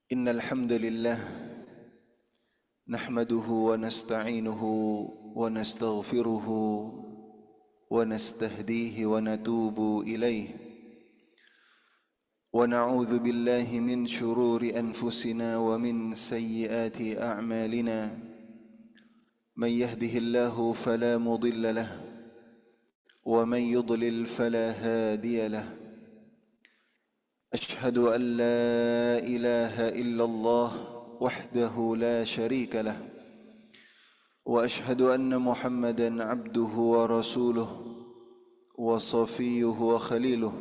إن الحمد لله نحمده ونستعينه ونستغفره ونستهديه ونتوب إليه ونعوذ بالله من شرور أنفسنا ومن سيئات أعمالنا من يهده الله فلا مضل له ومن يضلل فلا هادي له أشهد أن لا إله إلا الله وحده لا شريك له وأشهد أن محمدًا عبده ورسوله وصفيه وخليله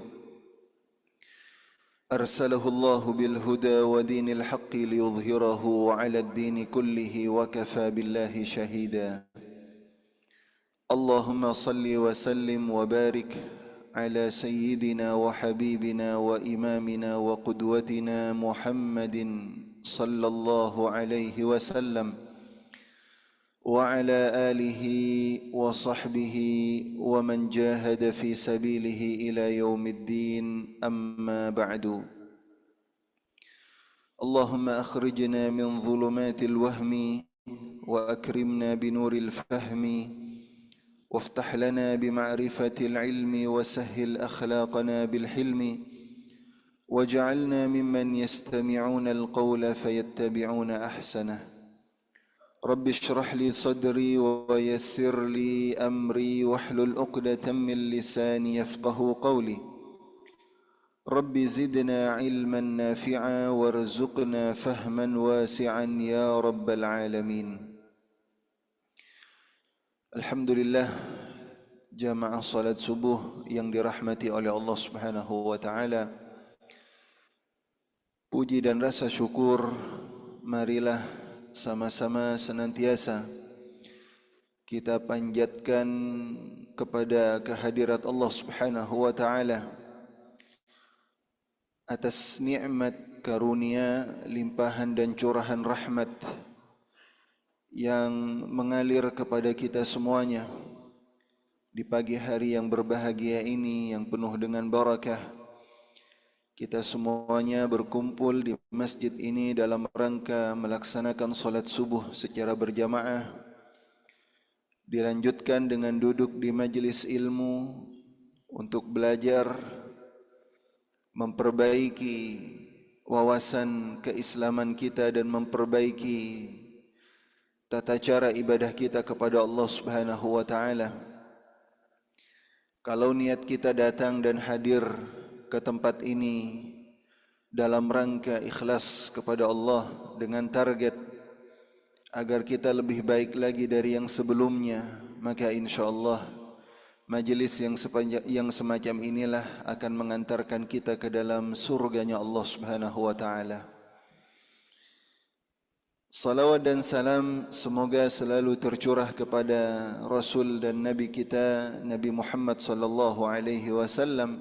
أرسله الله بالهدى ودين الحق ليظهره على الدين كله وكفى بالله شهيدا اللهم صل وسلم وبارك على سيدنا وحبيبنا وإمامنا وقدوتنا محمد صلى الله عليه وسلم وعلى آله وصحبه ومن جاهد في سبيله إلى يوم الدين أما بعد اللهم أخرجنا من ظلمات الوهم وأكرمنا بنور الفهم وافتح لنا بمعرفة العلم وسهل أخلاقنا بالحلم واجعلنا ممن يستمعون القول فيتبعون أحسنه رب اشرح لي صدري ويسر لي أمري واحلل عقدة من لساني يفقه قولي رب زدنا علما نافعا وارزقنا فهما واسعا يا رب العالمين. Alhamdulillah, jamaah salat subuh yang dirahmati oleh Allah Subhanahu wa taala. Puji dan rasa syukur marilah sama-sama senantiasa kita panjatkan kepada kehadirat Allah Subhanahu wa taala atas nikmat karunia, limpahan dan curahan rahmat yang mengalir kepada kita semuanya di pagi hari yang berbahagia ini yang penuh dengan barakah. Kita semuanya berkumpul di masjid ini dalam rangka melaksanakan salat subuh secara berjamaah, dilanjutkan dengan duduk di majlis ilmu untuk belajar, memperbaiki wawasan keislaman kita dan memperbaiki tata cara ibadah kita kepada Allah Subhanahu wa taala. Kalau niat kita datang dan hadir ke tempat ini dalam rangka ikhlas kepada Allah dengan target agar kita lebih baik lagi dari yang sebelumnya, maka insyaallah majlis yang semacam inilah akan mengantarkan kita ke dalam surganya Allah Subhanahu wa taala. Salawat dan salam semoga selalu tercurah kepada Rasul dan Nabi kita Nabi Muhammad sallallahu alaihi wasallam,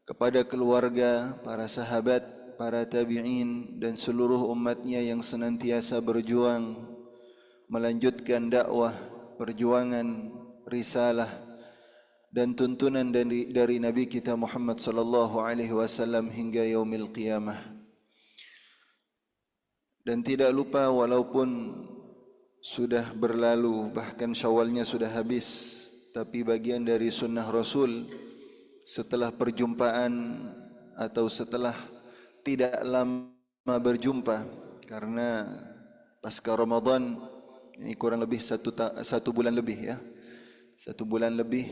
kepada keluarga, para sahabat, para tabi'in dan seluruh umatnya yang senantiasa berjuang melanjutkan dakwah, perjuangan, risalah dan tuntunan dari Nabi kita Muhammad sallallahu alaihi wasallam hingga yaumil qiyamah. Dan tidak lupa walaupun sudah berlalu, bahkan Syawalnya sudah habis, tapi bagian dari sunnah Rasul setelah perjumpaan atau setelah tidak lama berjumpa, karena pasca Ramadan ini kurang lebih satu bulan lebih ya, 1 bulan lebih.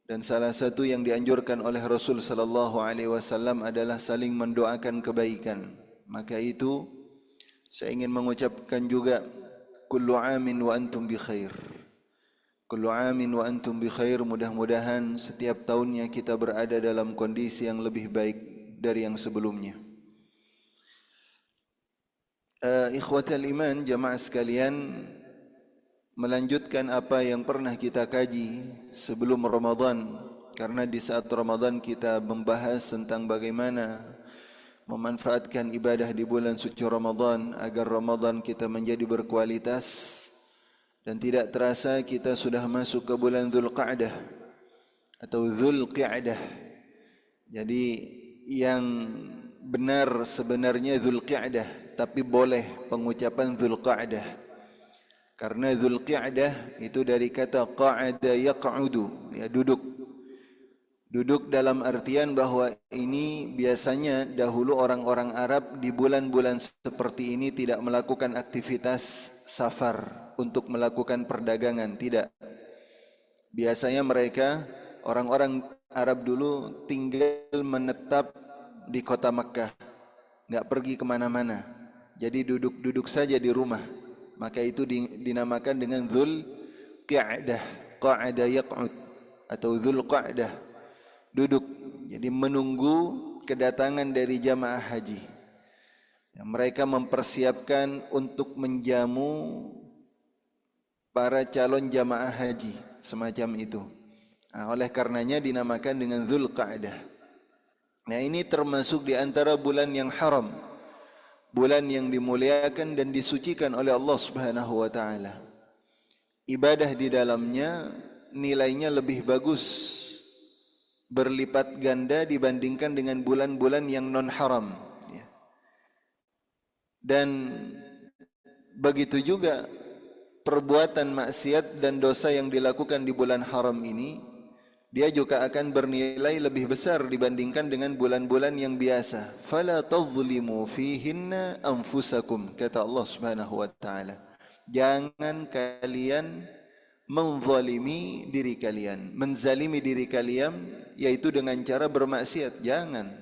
Dan salah satu yang dianjurkan oleh Rasul sallallahu alaihi wasallam adalah saling mendoakan kebaikan. Maka itu saya ingin mengucapkan juga kullu amin wa antum bi khair. Kullu amin wa antum bi khair. Mudah-mudahan setiap tahunnya kita berada dalam kondisi yang lebih baik dari yang sebelumnya. Ikhwatal iman, jamaah sekalian, melanjutkan apa yang pernah kita kaji sebelum Ramadan, karena di saat Ramadan kita membahas tentang bagaimana memanfaatkan ibadah di bulan suci Ramadan agar Ramadan kita menjadi berkualitas. Dan tidak terasa kita sudah masuk ke bulan Dzulqa'dah atau Dzulqi'dah. Jadi yang benar sebenarnya Dzulqa'dah, tapi boleh pengucapan Dzulqa'dah. Karena Dzulqa'dah itu dari kata qa'ada yaq'udu, ya duduk. Duduk dalam artian bahwa ini biasanya dahulu orang-orang Arab di bulan-bulan seperti ini tidak melakukan aktivitas safar untuk melakukan perdagangan, tidak. Biasanya mereka, orang-orang Arab dulu tinggal menetap di kota Makkah, enggak pergi kemana-mana. Jadi duduk-duduk saja di rumah. Maka itu dinamakan dengan Dzulqa'dah, qa'ada yaq'ud atau Dzulqa'dah. Duduk, jadi menunggu kedatangan dari jamaah haji. Mereka mempersiapkan untuk menjamu para calon jamaah haji, semacam itu. Oleh karenanya dinamakan dengan Dzulqa'dah. Nah, ini termasuk di antara bulan yang haram, bulan yang dimuliakan dan disucikan oleh Allah Subhanahu wa taala. Ibadah di dalamnya nilainya lebih bagus, berlipat ganda dibandingkan dengan bulan-bulan yang non-haram. Dan begitu juga perbuatan maksiat dan dosa yang dilakukan di bulan haram ini, dia juga akan bernilai lebih besar dibandingkan dengan bulan-bulan yang biasa. Fala tadhlimu fihinna anfusakum, kata Allah Subhanahu wa taala. Jangan kalian menzalimi diri kalian, menzalimi diri kalian, yaitu dengan cara bermaksiat. Jangan.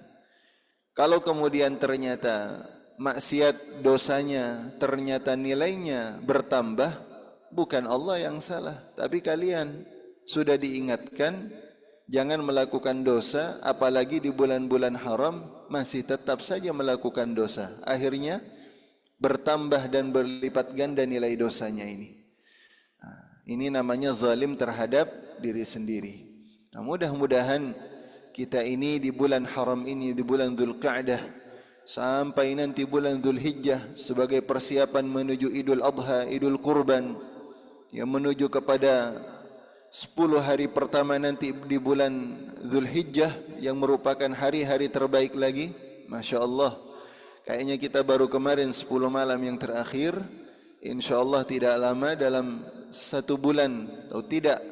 Kalau kemudian ternyata maksiat dosanya, ternyata nilainya bertambah, bukan Allah yang salah, tapi kalian sudah diingatkan jangan melakukan dosa, apalagi di bulan-bulan haram masih tetap saja melakukan dosa. Akhirnya bertambah dan berlipat ganda nilai dosanya ini. Ini namanya zalim terhadap diri sendiri. Nah, mudah-mudahan kita ini di bulan haram ini, di bulan Dzulqa'dah sampai nanti bulan Dzulhijjah sebagai persiapan menuju Idul Adha, Idul Kurban, yang menuju kepada 10 hari pertama nanti di bulan Dzulhijjah yang merupakan hari-hari terbaik lagi. Masya Allah, kayaknya kita baru kemarin 10 malam yang terakhir. InsyaAllah tidak lama, dalam 1 bulan atau tidak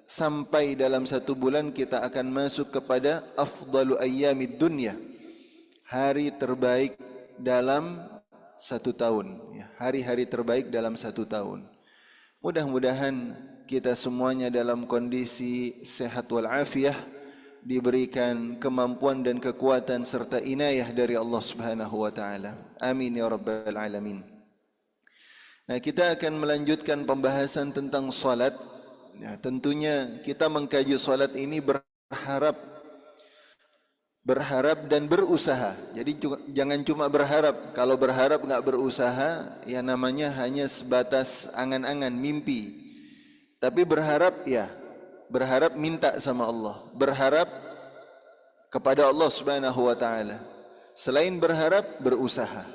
sampai dalam 1 bulan kita akan masuk kepada afdalu ayyamid dunya, hari terbaik dalam 1 tahun, hari-hari terbaik dalam 1 tahun. Mudah-mudahan kita semuanya dalam kondisi sehat walafiat, diberikan kemampuan dan kekuatan serta inayah dari Allah Subhanahu wa taala. Amin ya rabbal alamin. Nah, kita akan melanjutkan pembahasan tentang salat. Ya, tentunya kita mengkaji salat ini berharap dan berusaha. Jadi jangan cuma berharap. Kalau berharap enggak berusaha, ya namanya hanya sebatas angan-angan, mimpi. Tapi berharap, ya berharap minta sama Allah, berharap kepada Allah Subhanahu wa taala. Selain berharap, berusaha.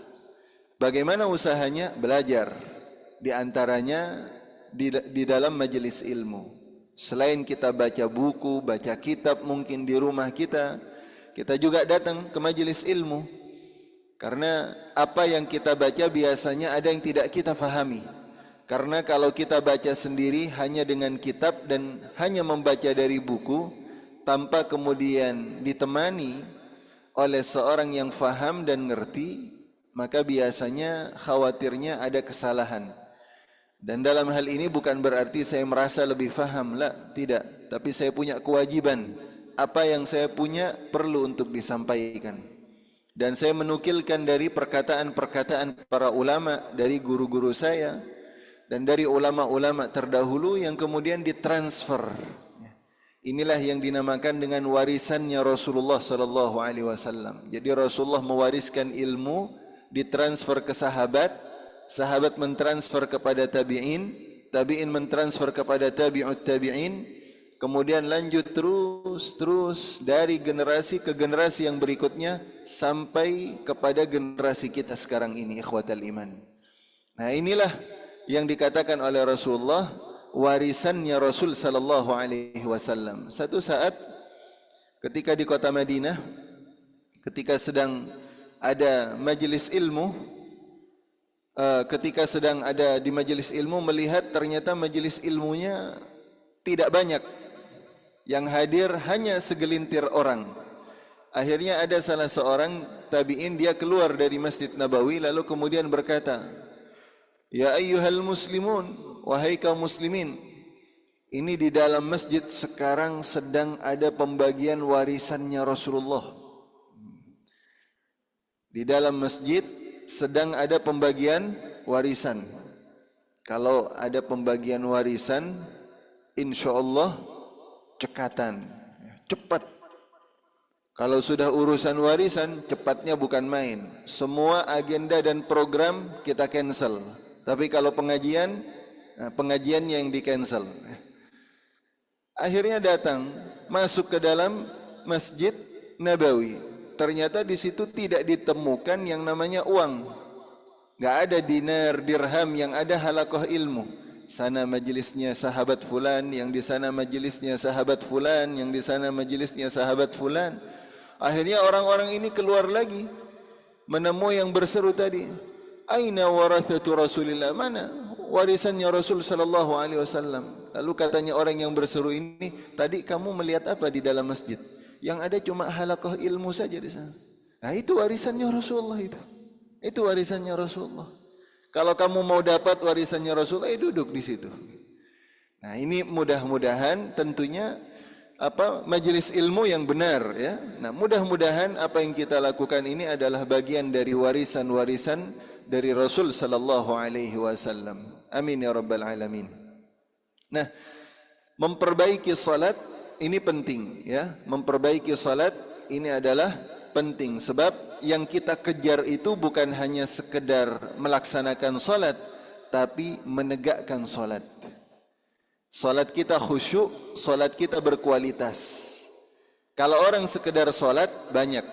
Bagaimana usahanya? Belajar. Di antaranya di dalam majelis ilmu. Selain kita baca buku, baca kitab mungkin di rumah kita juga datang ke majelis ilmu. Karena apa yang kita baca biasanya ada yang tidak kita fahami. Karena kalau kita baca sendiri hanya dengan kitab dan hanya membaca dari buku tanpa kemudian ditemani oleh seorang yang faham dan ngerti, maka biasanya khawatirnya ada kesalahan. Dan dalam hal ini bukan berarti saya merasa lebih faham, tidak. Tapi saya punya kewajiban, apa yang saya punya perlu untuk disampaikan. Dan saya menukilkan dari perkataan-perkataan para ulama, dari guru-guru saya, dan dari ulama-ulama terdahulu yang kemudian ditransfer. Inilah yang dinamakan dengan warisannya Rasulullah sallallahu alaihi wasallam. Jadi Rasulullah mewariskan ilmu, ditransfer ke sahabat, sahabat mentransfer kepada tabi'in, tabi'in mentransfer kepada tabi'ut tabi'in, kemudian lanjut terus dari generasi ke generasi yang berikutnya sampai kepada generasi kita sekarang ini, ikhwatal iman. Nah, inilah yang dikatakan oleh Rasulullah warisannya Rasul sallallahu alaihi wasallam. Satu saat ketika di kota Madinah, ketika sedang ada majelis ilmu, ketika sedang ada di majelis ilmu melihat ternyata majelis ilmunya tidak banyak, yang hadir hanya segelintir orang. Akhirnya ada salah seorang tabi'in, dia keluar dari Masjid Nabawi lalu kemudian berkata, "Ya ayyuhal muslimun, wahai kaum muslimin, ini di dalam masjid sekarang sedang ada pembagian warisannya Rasulullah." Di dalam masjid sedang ada pembagian warisan. Kalau ada pembagian warisan, insyaallah cekatan, cepat. Kalau sudah urusan warisan, cepatnya bukan main. Semua agenda dan program kita cancel. Tapi kalau pengajian, pengajiannya yang di cancel. Akhirnya datang, masuk ke dalam Masjid Nabawi. Ternyata di situ tidak ditemukan yang namanya uang. Enggak ada dinar, dirham, yang ada halaqah ilmu. Sana majelisnya sahabat fulan, yang di sana majelisnya sahabat fulan, yang di sana majelisnya sahabat fulan. Akhirnya orang-orang ini keluar lagi, menemui yang berseru tadi, "Aina warathatu Rasulillah?" Mana warisannya Rasul sallallahu alaihi wasallam? Lalu katanya orang yang berseru ini, "Tadi kamu melihat apa di dalam masjid? Yang ada cuma halaqah ilmu saja di sana." Nah, itu warisannya Rasulullah itu. Itu warisannya Rasulullah. Kalau kamu mau dapat warisannya Rasulullah, duduk di situ. Nah, ini mudah-mudahan tentunya majelis ilmu yang benar, ya. Nah, mudah-mudahan apa yang kita lakukan ini adalah bagian dari warisan-warisan dari Rasul sallallahu alaihi wasallam. Amin ya rabbal alamin. Nah, memperbaiki salat ini penting, ya. Memperbaiki salat ini adalah penting sebab yang kita kejar itu bukan hanya sekedar melaksanakan salat, tapi menegakkan salat. Salat kita khusyuk, salat kita berkualitas. Kalau orang sekedar salat banyak.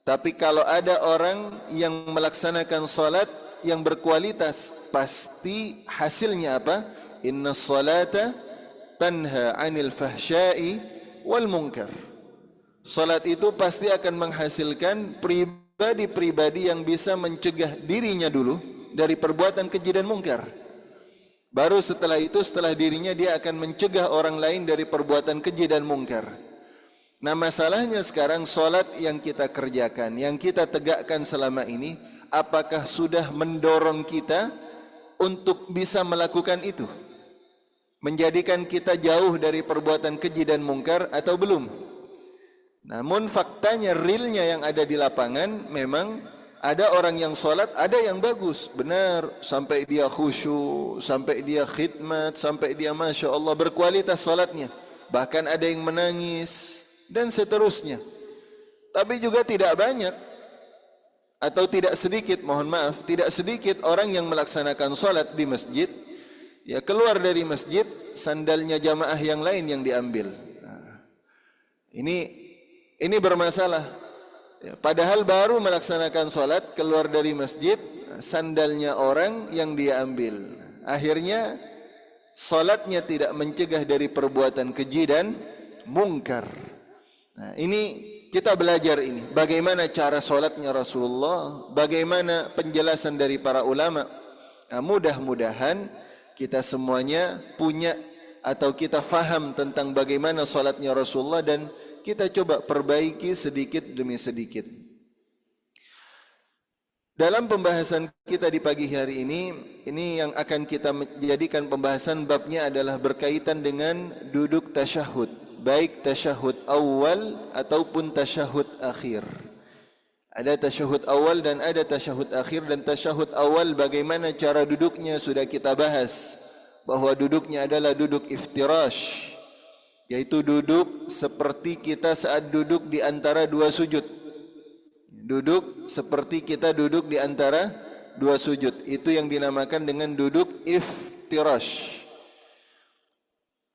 Tapi kalau ada orang yang melaksanakan salat yang berkualitas, pasti hasilnya apa? Innas salata tanha 'anil fahsya'i wal munkar. Salat itu pasti akan menghasilkan pribadi-pribadi yang bisa mencegah dirinya dulu dari perbuatan keji dan mungkar. Baru setelah itu, setelah dirinya, dia akan mencegah orang lain dari perbuatan keji dan mungkar. Nah, masalahnya sekarang salat yang kita kerjakan, yang kita tegakkan selama ini, apakah sudah mendorong kita untuk bisa melakukan itu? Menjadikan kita jauh dari perbuatan keji dan mungkar atau belum? Namun faktanya, realnya yang ada di lapangan, memang ada orang yang salat, ada yang bagus, benar, sampai dia khusyuk, sampai dia khidmat, sampai dia Masya Allah berkualitas salatnya. Bahkan ada yang menangis dan seterusnya. Tapi juga tidak banyak atau tidak sedikit, mohon maaf, tidak sedikit orang yang melaksanakan salat di masjid, ya keluar dari masjid, sandalnya jamaah yang lain yang diambil. Nah, ini bermasalah. Ya, padahal baru melaksanakan salat, keluar dari masjid, sandalnya orang yang dia ambil. Akhirnya salatnya tidak mencegah dari perbuatan keji dan mungkar. Nah, ini kita belajar ini, bagaimana cara salatnya Rasulullah, bagaimana penjelasan dari para ulama. Nah, mudah-mudahan kita semuanya punya atau kita faham tentang bagaimana salatnya Rasulullah dan kita coba perbaiki sedikit demi sedikit. Dalam pembahasan kita di pagi hari ini yang akan kita jadikan pembahasan babnya adalah berkaitan dengan duduk tasyahud, baik tasyahud awal ataupun tasyahud akhir. Ada tasyahud awal dan ada tasyahud akhir, dan tasyahud awal bagaimana cara duduknya sudah kita bahas, bahwa duduknya adalah duduk iftirash, yaitu duduk seperti kita saat duduk di antara dua sujud. Duduk seperti kita duduk di antara dua sujud. Itu yang dinamakan dengan duduk iftirash.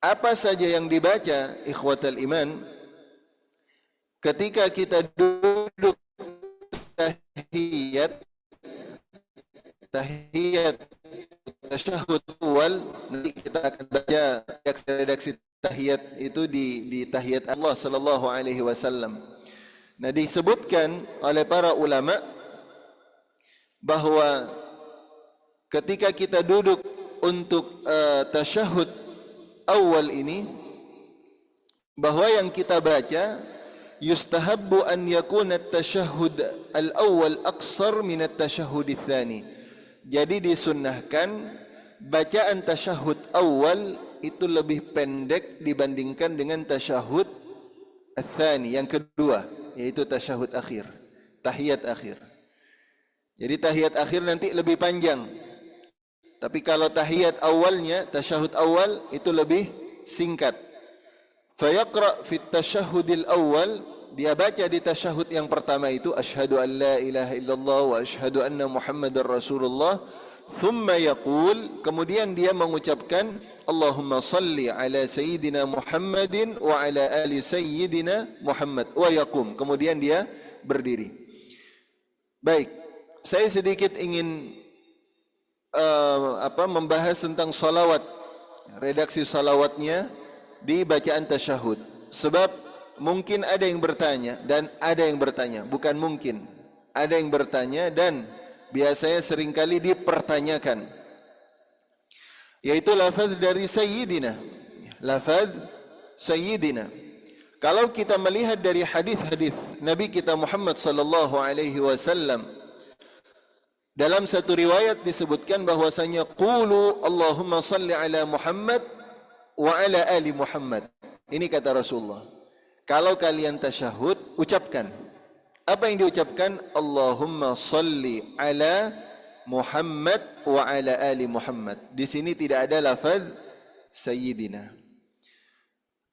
Apa saja yang dibaca ikhwatal iman ketika kita duduk tahiyat tasyahud awal, nanti kita akan baca redaksi tahiyat itu di tahiyat Allah sallallahu alaihi wasallam. Nah, disebutkan oleh para ulama bahwa ketika kita duduk untuk tasyahud awal ini, bahwa yang kita baca yustahabbu an yakuna at-tasyahhud al-awwal aqsar min at-tasyahhud ats-tsani. Jadi disunnahkan bacaan tasyahud awal itu lebih pendek dibandingkan dengan tasyahud ats-tsani, yang kedua, yaitu tasyahud akhir, tahiyat akhir. Jadi tahiyat akhir nanti lebih panjang. Tapi kalau tahiyat awalnya, tasyahud awal itu lebih singkat. Fayaqra fi tasyahudil awal, dia baca di tasyahud yang pertama itu asyhadu an la ilaha illallah wa asyhadu anna muhammadar rasulullah, thumma yaqul, kemudian dia mengucapkan Allahumma salli ala sayyidina Muhammadin wa ala ali sayyidina Muhammad, wa yaqum, kemudian dia berdiri. Baik, saya sedikit ingin membahas tentang salawat, redaksi salawatnya di bacaan tasyahud. Sebab mungkin ada yang bertanya dan ada yang bertanya, bukan mungkin, ada yang bertanya dan biasanya seringkali dipertanyakan, yaitu lafaz dari sayyidina, lafaz sayyidina. Kalau kita melihat dari hadis-hadis Nabi kita Muhammad sallallahu alaihi wasallam, dalam satu riwayat disebutkan bahwasanya qulu Allahumma salli ala Muhammad wa ala ali Muhammad. Ini kata Rasulullah, kalau kalian tasyahud, ucapkan. Apa yang diucapkan? Allahumma salli ala Muhammad wa ala ali Muhammad. Di sini tidak ada lafaz sayyidina.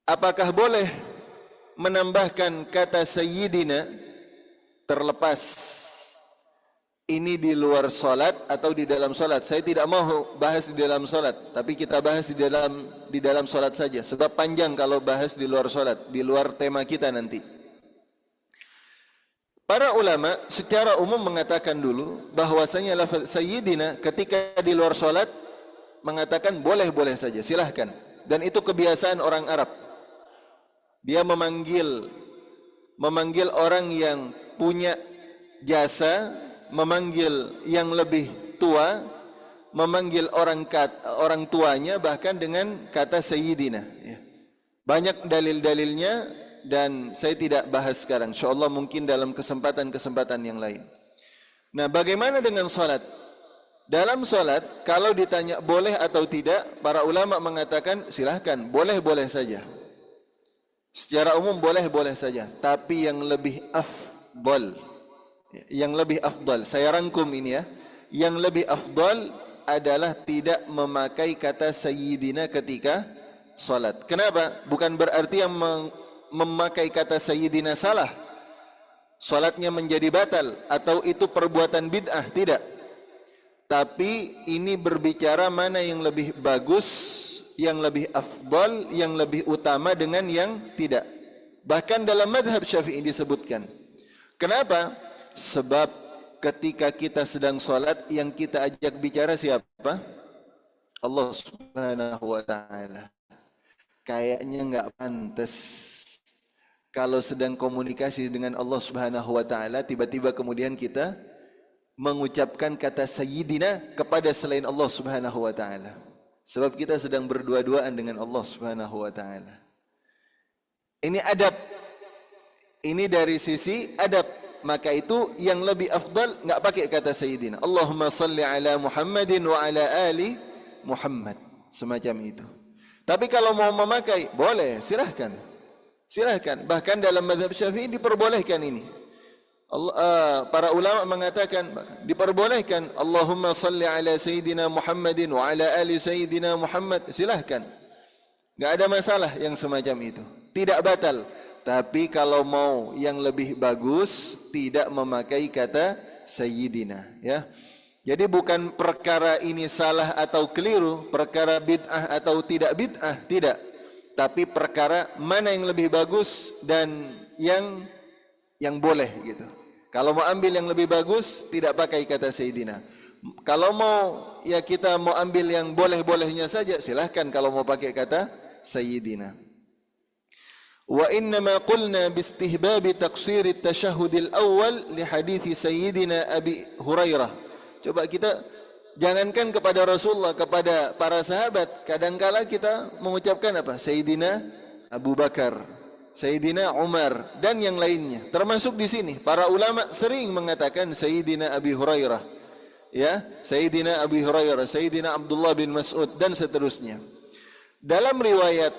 Apakah boleh menambahkan kata sayyidina terlepas ini di luar salat atau di dalam salat? Saya tidak mau bahas di dalam salat, tapi kita bahas di dalam salat saja, sebab panjang kalau bahas di luar salat, di luar tema kita nanti. Para ulama secara umum mengatakan dulu bahwasanya lafaz sayyidina ketika di luar salat mengatakan boleh-boleh saja, silahkan. Dan itu kebiasaan orang Arab. Dia memanggil orang yang punya jasa, memanggil yang lebih tua, memanggil orang tuanya bahkan dengan kata sayyidina. Banyak dalil-dalilnya dan saya tidak bahas sekarang. InsyaAllah mungkin dalam kesempatan-kesempatan yang lain. Nah, bagaimana dengan salat? Dalam salat, kalau ditanya boleh atau tidak, para ulama mengatakan silahkan, boleh-boleh saja. Secara umum boleh-boleh saja. Tapi yang lebih afdal, saya rangkum ini ya, yang lebih afdal adalah tidak memakai kata sayyidina ketika salat. Kenapa? Bukan berarti yang memakai kata sayyidina salah, salatnya menjadi batal atau itu perbuatan bid'ah, tidak. Tapi ini berbicara mana yang lebih bagus, yang lebih afdal, yang lebih utama dengan yang tidak. Bahkan dalam madhab Syafi'i disebutkan. Kenapa? Sebab ketika kita sedang salat, yang kita ajak bicara siapa? Allah Subhanahu wa taala. Kayaknya enggak pantas kalau sedang komunikasi dengan Allah Subhanahu wa taala tiba-tiba kemudian kita mengucapkan kata sayyidina kepada selain Allah Subhanahu wa taala. Sebab kita sedang berdua-duaan dengan Allah Subhanahu wa taala. Ini adab. Ini dari sisi adab. Maka itu yang lebih afdal enggak pakai kata sayyidina. Allahumma salli ala Muhammadin wa ala ali Muhammad. Semacam itu. Tapi kalau mau memakai, boleh, silahkan. Silahkan. Bahkan dalam mazhab Syafi'i diperbolehkan ini. Para ulama mengatakan diperbolehkan. Allahumma salli ala sayyidina Muhammadin wa ala ali sayyidina Muhammad. Silahkan. Enggak ada masalah yang semacam itu. Tidak batal. Tapi kalau mau yang lebih bagus, tidak memakai kata sayyidina, ya. Jadi bukan perkara ini salah atau keliru, perkara bid'ah atau tidak bid'ah, tidak. Tapi perkara mana yang lebih bagus dan yang boleh gitu. Kalau mau ambil yang lebih bagus, tidak pakai kata sayyidina. Kalau mau ya kita mau ambil yang boleh-bolehnya saja, silahkan kalau mau pakai kata sayyidina. Wa innama qulna bistihbab taqsir at-tashahhud al-awwal li hadits sayyidina Abi Hurairah. Coba kita jangankan kepada Rasulullah, kepada para sahabat, kadangkala kita mengucapkan apa? Sayyidina Abu Bakar, Sayyidina Umar dan yang lainnya. Termasuk di sini para ulama sering mengatakan Sayyidina Abi Hurairah, ya, Sayyidina Abi Hurairah, Sayyidina Abdullah bin Mas'ud dan seterusnya. Dalam riwayat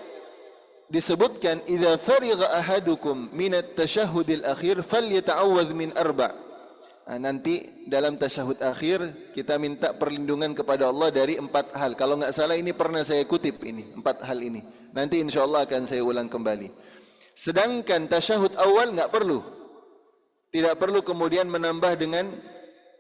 disebutkan idza farigha ahadukum min at-tashahhudil akhir falyata'awwadz min arba'. Nanti dalam tasyahud akhir kita minta perlindungan kepada Allah dari 4 hal. Kalau enggak salah ini pernah saya kutip ini, 4 hal ini. Nanti insyaallah akan saya ulang kembali. Sedangkan tasyahud awal enggak perlu. Tidak perlu kemudian menambah dengan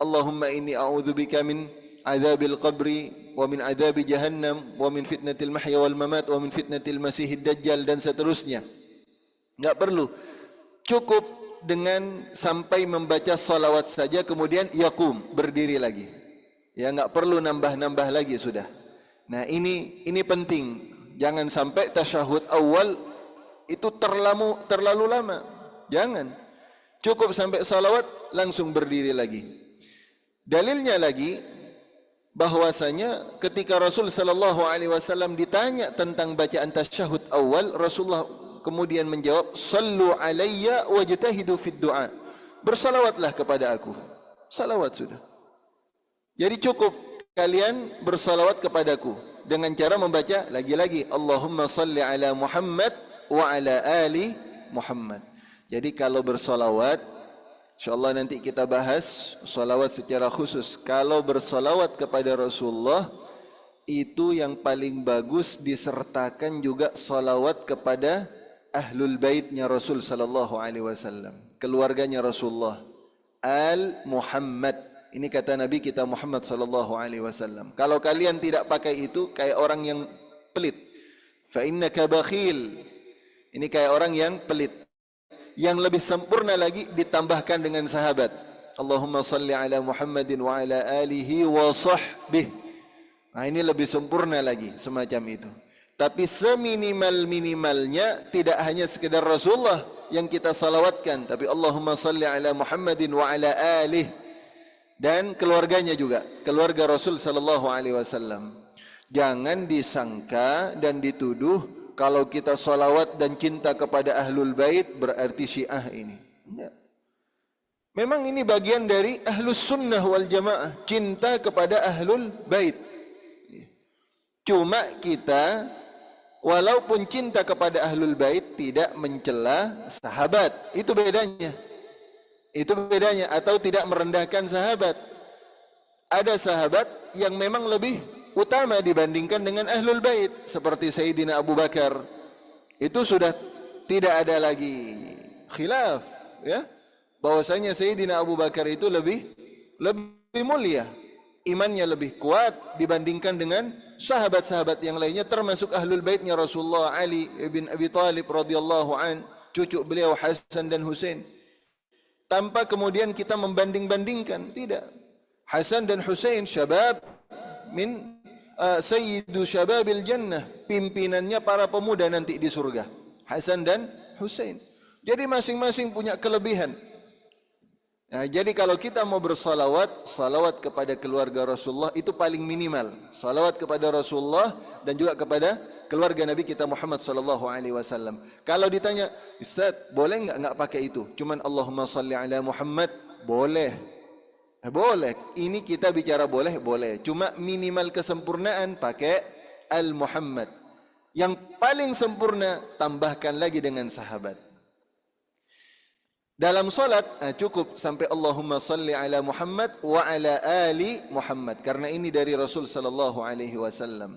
Allahumma inni a'udzubika min adzabil qabri wa min adzabi jahannam wa min fitnatil mahya wal mamat wa min fitnatil masihid dajjal dan seterusnya. Enggak perlu. Cukup dengan sampai membaca salawat saja kemudian yaqum, berdiri lagi. Ya, enggak perlu nambah-nambah lagi sudah. Nah, ini penting. Jangan sampai tasyahud awal itu terlalu lama. Jangan. Cukup sampai salawat langsung berdiri lagi. Dalilnya lagi bahwasanya ketika Rasul sallallahu alaihi wasallam ditanya tentang bacaan tasyahud awal, Rasulullah kemudian menjawab, "Shallu alayya wajtahidu fid du'a." Bersalawatlah kepada aku. Salawat sudah. Jadi cukup kalian bersalawat kepadaku dengan cara membaca lagi-lagi Allahumma salli ala Muhammad wa ala ali Muhammad. Jadi kalau bersalawat, insyaallah nanti kita bahas salawat secara khusus. Kalau bersalawat kepada Rasulullah itu yang paling bagus disertakan juga salawat kepada ahlul baitnya Rasul sallallahu alaihi wasallam, keluarganya Rasulullah, al Muhammad. Ini kata Nabi kita Muhammad sallallahu alaihi wasallam. Kalau kalian tidak pakai itu kayak orang yang pelit. Fa innaka bakhil. Ini kayak orang yang pelit. Yang lebih sempurna lagi ditambahkan dengan sahabat. Allahumma salli ala Muhammadin wa ala alihi wa sahbih. Nah, ini lebih sempurna lagi semacam itu. Tapi seminimal-minimalnya tidak hanya sekedar Rasulullah yang kita salawatkan, tapi Allahumma salli ala Muhammadin wa ala alih dan keluarganya juga, keluarga Rasul sallallahu alaihi wasallam. Jangan disangka dan dituduh kalau kita salawat dan cinta kepada ahlul bait berarti Syiah ini. Enggak. Memang ini bagian dari ahlus sunnah wal jamaah, cinta kepada ahlul bait. Cuma kita walaupun cinta kepada ahlul bait tidak mencela sahabat, itu bedanya. Itu bedanya, atau tidak merendahkan sahabat. Ada sahabat yang memang lebih utama dibandingkan dengan ahlul bait, seperti Sayyidina Abu Bakar. Itu sudah tidak ada lagi khilaf, ya. Bahwasanya Sayyidina Abu Bakar itu lebih mulia, imannya lebih kuat dibandingkan dengan sahabat-sahabat yang lainnya, termasuk ahlul baitnya Rasulullah, Ali bin Abi Thalib radhiyallahu an, cucu beliau Hasan dan Husain. Tanpa kemudian kita membanding-bandingkan, tidak. Hasan dan Husain syabab min sayyidu syababil jannah, pimpinannya para pemuda nanti di surga. Hasan dan Husain. Jadi masing-masing punya kelebihan. Nah, jadi kalau kita mau bersalawat, salawat kepada keluarga Rasulullah itu paling minimal. Salawat kepada Rasulullah dan juga kepada keluarga Nabi kita Muhammad sallallahu alaihi wasallam. Kalau ditanya, "Ustaz, boleh enggak pakai itu? Cuman Allahumma salli ala Muhammad?" Boleh. Boleh. Ini kita bicara boleh. Cuma minimal kesempurnaan pakai al-Muhammad. Yang paling sempurna tambahkan lagi dengan sahabat. Dalam salat cukup sampai Allahumma salli ala Muhammad wa ala ali Muhammad, karena ini dari Rasul sallallahu alaihi wasallam.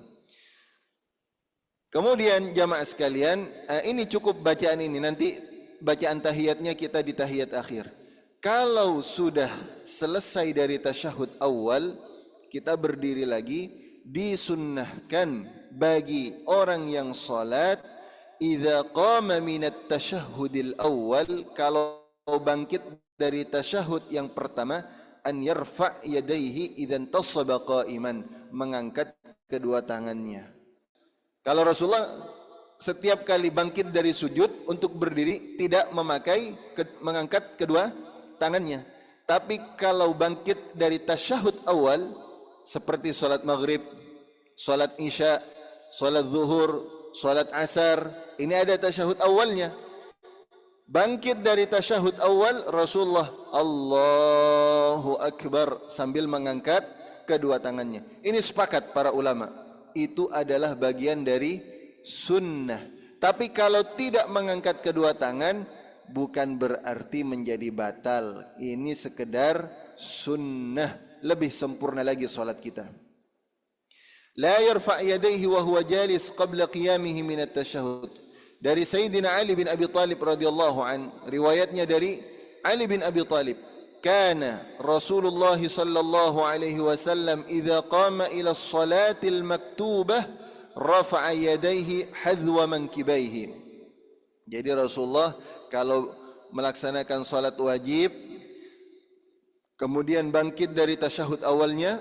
Kemudian jamaah sekalian, ini cukup bacaan ini, nanti bacaan tahiyatnya kita di tahiyat akhir. Kalau sudah selesai dari tasyahud awal, kita berdiri lagi. Disunnahkan bagi orang yang salat, idza qama minat tasyahudil awal, kalau bangkit dari tasyahud yang pertama, an yarfa' yadayhi idzan tasaba qa'iman, mengangkat kedua tangannya. Kalau Rasulullah setiap kali bangkit dari sujud untuk berdiri tidak mengangkat kedua tangannya. Tapi kalau bangkit dari tasyahud awal seperti salat maghrib, salat isya, salat zuhur, salat asar, ini ada tasyahud awalnya. Bangkit dari tasyahud awal, Rasulullah Allahu Akbar sambil mengangkat kedua tangannya. Ini sepakat para ulama, itu adalah bagian dari sunnah. Tapi kalau tidak mengangkat kedua tangan, bukan berarti menjadi batal. Ini sekedar sunnah. Lebih sempurna lagi salat kita. La yarfa' yadayhi wa huwa jalis qabla qiyamihi min at-tasyahhud. Dari Sayyidina Ali bin Abi Talib radhiyallahu an, riwayatnya dari Ali bin Abi Talib, kana Rasulullah sallallahu alaihi wasallam idza qama ila as-salati al-maktubah rafa'a yadayhi hadwa mankibaihi. Jadi Rasulullah kalau melaksanakan salat wajib kemudian bangkit dari tasyahud awalnya,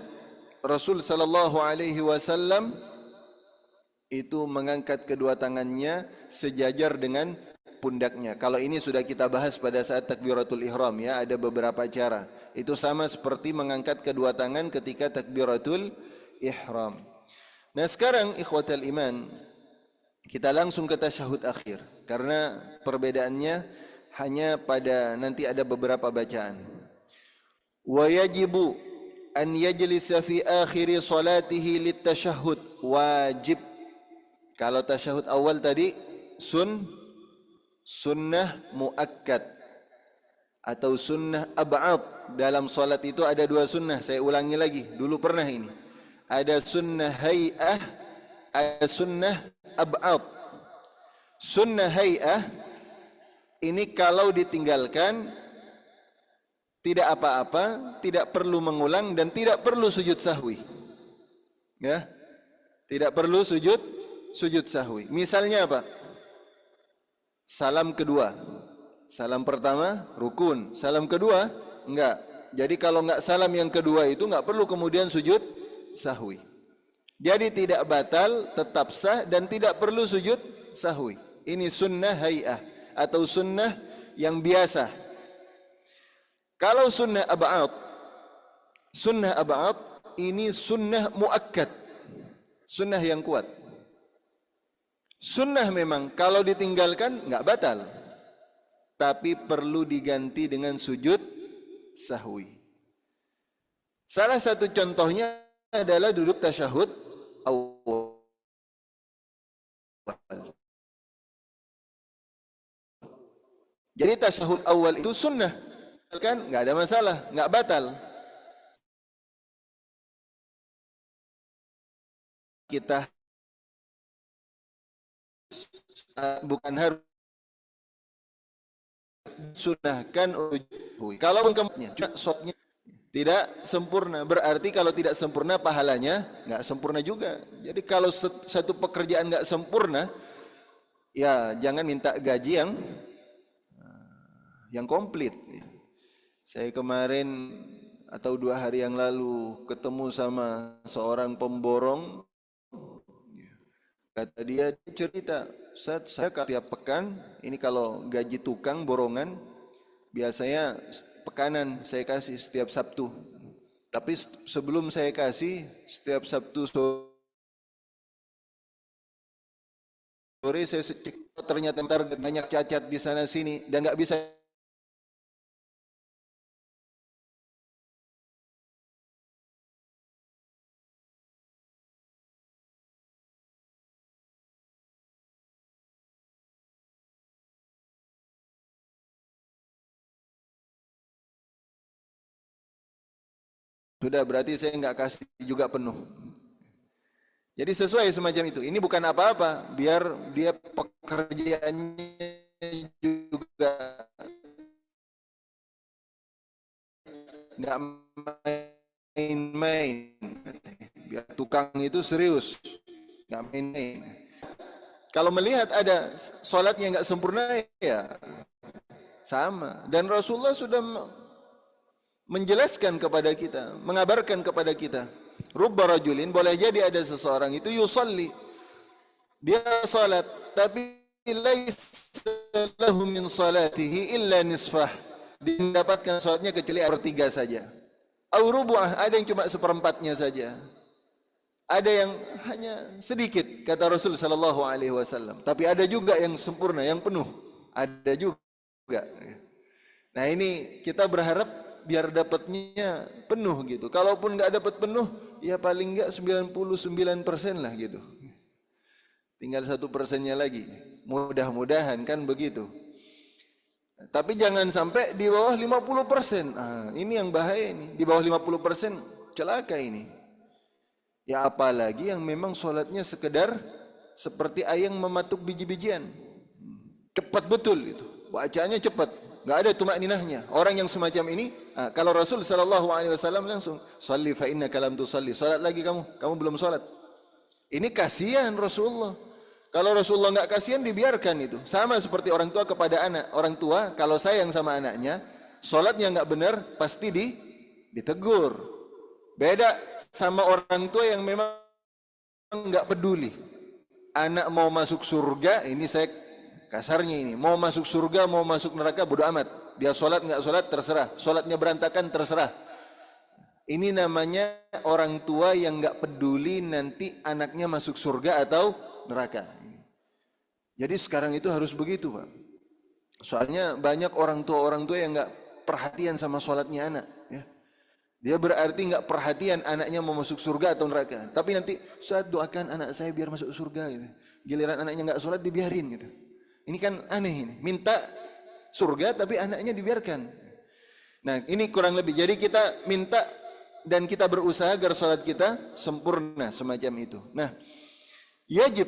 Rasul sallallahu alaihi wasallam itu mengangkat kedua tangannya sejajar dengan pundaknya. Kalau ini sudah kita bahas pada saat takbiratul ihram ya, ada beberapa cara. Itu sama seperti mengangkat kedua tangan ketika takbiratul ihram. Nah, sekarang ikhwatal iman, kita langsung ke tasyahud akhir karena perbedaannya hanya pada nanti ada beberapa bacaan. Wa yajibu an yajlisa fi akhir salatihi litasyahhud, wajib. Kalau tasyahud awal tadi sunnah muakkad atau sunnah ab'ad. Dalam salat itu ada dua sunnah, saya ulangi lagi, dulu pernah ini. Ada sunnah hay'ah, ada sunnah ab'ad. Sunnah hay'ah ini kalau ditinggalkan tidak apa-apa, tidak perlu mengulang dan tidak perlu sujud sahwi. Ya. Tidak perlu sujud sahwi. Misalnya apa? Salam kedua. Salam pertama rukun, salam kedua enggak. Jadi kalau enggak salam yang kedua itu enggak perlu kemudian sujud sahwi. Jadi tidak batal, tetap sah dan tidak perlu sujud sahwi. Ini sunnah hay'ah atau sunnah yang biasa. Kalau sunnah ab'ad ini sunnah muakkad, sunnah yang kuat. Sunnah memang kalau ditinggalkan enggak batal, tapi perlu diganti dengan sujud sahwi. Salah satu contohnya adalah duduk tasyahud awal. Jadi tasyahud awal itu sunnah, kan enggak ada masalah, enggak batal. Kita bukan harus sunnahkan kalau kemudian shotnya tidak sempurna, berarti kalau tidak sempurna pahalanya nggak sempurna juga. Jadi kalau satu pekerjaan nggak sempurna, ya jangan minta gaji yang komplit. Saya kemarin atau 2 hari yang lalu ketemu sama seorang pemborong. Kata dia cerita, saya tiap pekan, ini kalau gaji tukang borongan, biasanya pekanan saya kasih setiap Sabtu. Tapi sebelum saya kasih, setiap Sabtu sore saya cek, ternyata banyak cacat di sana sini dan nggak bisa. Sudah berarti saya nggak kasih juga penuh. Jadi sesuai semacam itu. Ini bukan apa-apa, biar dia pekerjaannya juga nggak main-main. Biar tukang itu serius, nggak main-main. Kalau melihat ada sholatnya nggak sempurna, ya sama. Dan Rasulullah sudah menjelaskan kepada kita, mengabarkan kepada kita, rubba rajulin, boleh jadi ada seseorang itu yusalli, Dia salat tapi laisa lahu min salatihi illa nisfah. Dia mendapatkan salatnya kecuali sepertiga saja. Au rubu'ah, ada yang cuma seperempatnya saja. Ada yang hanya sedikit kata Rasul sallallahu alaihi wasallam. Tapi ada juga yang sempurna, yang penuh. Ada juga. Nah, ini kita berharap biar dapatnya penuh gitu. Kalaupun nggak dapat penuh, ya paling nggak 99% lah gitu. Tinggal 1%-nya lagi. Mudah-mudahan kan begitu. Tapi jangan sampai di bawah 50%. Ini yang bahaya ini. Di bawah 50% celaka ini. Ya apalagi yang memang sholatnya sekedar seperti ayam mematuk biji-bijian. Cepat betul itu. Bacaannya cepat. Nggak ada tumakninahnya. Orang yang semacam ini, kalau Rasul sallallahu alaihi wasallam langsung, "Shalli fa innaka lam tusalli." Salat lagi kamu belum salat. Ini kasihan Rasulullah. Kalau Rasulullah nggak kasihan dibiarkan itu. Sama seperti orang tua kepada anak. Orang tua kalau sayang sama anaknya, salatnya nggak benar pasti ditegur. Beda sama orang tua yang memang nggak peduli. Anak mau masuk surga, ini saya kasarnya ini, mau masuk surga, mau masuk neraka, bodo amat. Dia sholat nggak sholat terserah, sholatnya berantakan terserah. Ini namanya orang tua yang nggak peduli nanti anaknya masuk surga atau neraka. Jadi sekarang itu harus begitu, Pak. Soalnya banyak orang tua yang nggak perhatian sama sholatnya anak. Ya. Dia berarti nggak perhatian anaknya mau masuk surga atau neraka. Tapi nanti saat doakan anak saya biar masuk surga, gitu. Giliran anaknya nggak sholat dibiarin gitu. Ini kan aneh ini. Minta surga tapi anaknya dibiarkan. Nah ini kurang lebih. Jadi kita minta dan kita berusaha agar sholat kita sempurna semacam itu. Nah, yajib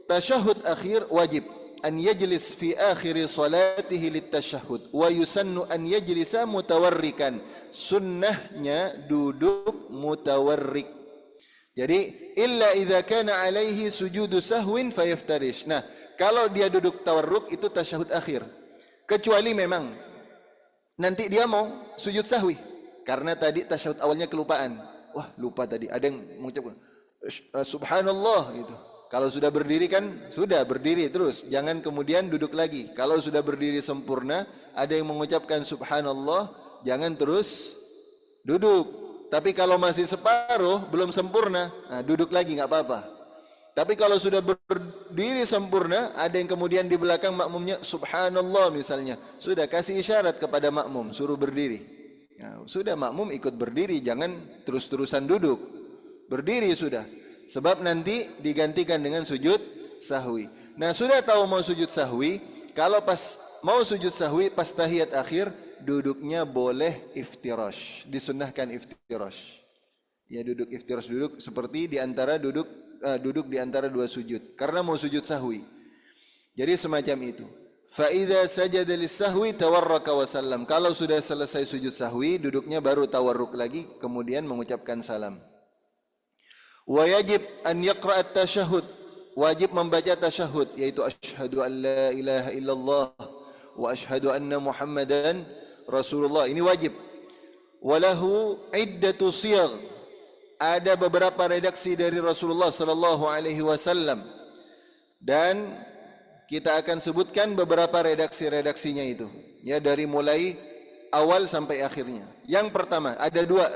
tasyahud akhir wajib an yajlis fi akhir salatihi litasyahud wa yusannu an yajlisa mutawarrikan. Sunnahnya duduk mutawarrik. Jadi illa idza kana alaihi sujudu sahwin fayaftarish. Nah, kalau dia duduk tawarruk itu tasyahud akhir. Kecuali memang nanti dia mau sujud sahwi karena tadi tasyahud awalnya kelupaan. Wah, lupa tadi ada yang mengucapkan subhanallah gitu. Kalau sudah berdiri kan sudah berdiri terus, jangan kemudian duduk lagi. Kalau sudah berdiri sempurna, ada yang mengucapkan subhanallah, jangan terus duduk. Tapi kalau masih separuh belum sempurna, duduk lagi nggak apa-apa. Tapi kalau sudah berdiri sempurna, ada yang kemudian di belakang makmumnya subhanallah misalnya, sudah kasih isyarat kepada makmum suruh berdiri. Ya, sudah makmum ikut berdiri, jangan terus-terusan duduk. Berdiri sudah. Sebab nanti digantikan dengan sujud sahwi. Nah, sudah tahu mau sujud sahwi, kalau pas mau sujud sahwi pas tahiyat akhir, duduknya boleh iftirash, disunnahkan iftirash. Ya duduk iftirash, duduk seperti di antara duduk di antara dua sujud karena mau sujud sahwi. Jadi semacam itu. Fa idza sajada lis-sahwi tawarraka wa sallam. Kalau sudah selesai sujud sahwi, duduknya baru tawarruk lagi kemudian mengucapkan salam. Wa yajib an yaqra at-tasyahhud. Wajib membaca tasyahud yaitu asyhadu an la ilaha illallah wa asyhadu anna Muhammadan Rasulullah. Ini wajib. Walahu iddatu siyagh. Ada beberapa redaksi dari Rasulullah sallallahu alaihi wasallam dan kita akan sebutkan beberapa redaksinya itu ya dari mulai awal sampai akhirnya. Yang pertama ada dua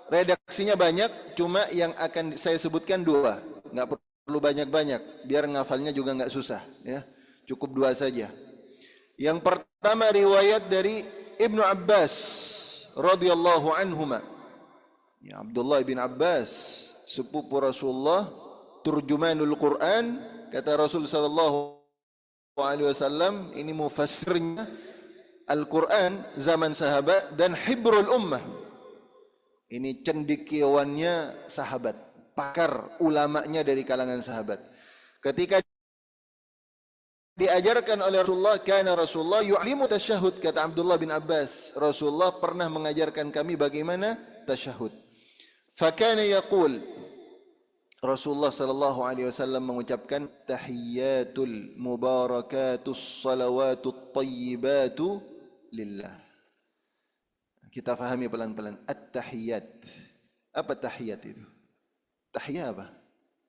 redaksinya banyak, cuma yang akan saya sebutkan dua, nggak perlu banyak-banyak biar ngafalnya juga nggak susah ya, cukup dua saja. Yang pertama riwayat dari Ibnu Abbas radhiyallahu anhuma. Ya, Abdullah bin Abbas, sepupu Rasulullah, turjumanul Quran, kata Rasul sallallahu alaihi wasallam, ini mufassirnya Al-Quran zaman sahabat dan hibrul ummah. Ini cendekiawannya sahabat, pakar ulamanya dari kalangan sahabat. Ketika diajarkan oleh Rasulullah, kana Rasulullah yu'limu tasyahud, kata Abdullah bin Abbas, Rasulullah pernah mengajarkan kami bagaimana tasyahud. Fakana yaqul, Rasulullah sallallahu alaihi wasallam mengucapkan tahiyyatul mubarakatus salawatut tayyibatu lillah. Kita fahami pelan-pelan at-tahiyyat. Apa tahiyat itu? Tahiyat apa?